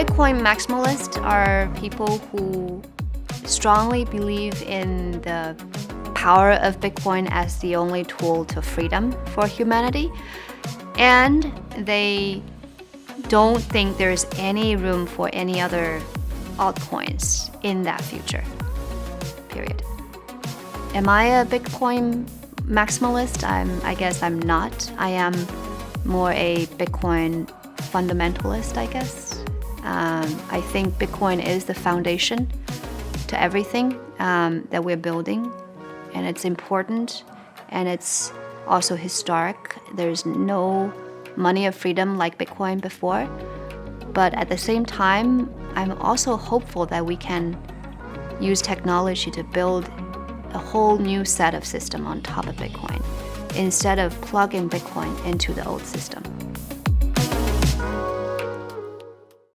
Bitcoin maximalists are people who strongly believe in the power of Bitcoin as the only tool to freedom for humanity, and they don't think there's any room for any other altcoins in that future, period. Am I a Bitcoin maximalist? I guess I'm not. I am more a Bitcoin fundamentalist, I guess. I think Bitcoin is the foundation to everything that we're building, and it's important, and it's also historic. There's no money of freedom like Bitcoin before, but at the same time, I'm also hopeful that we can use technology to build a whole new set of system on top of Bitcoin instead of plugging Bitcoin into the old system.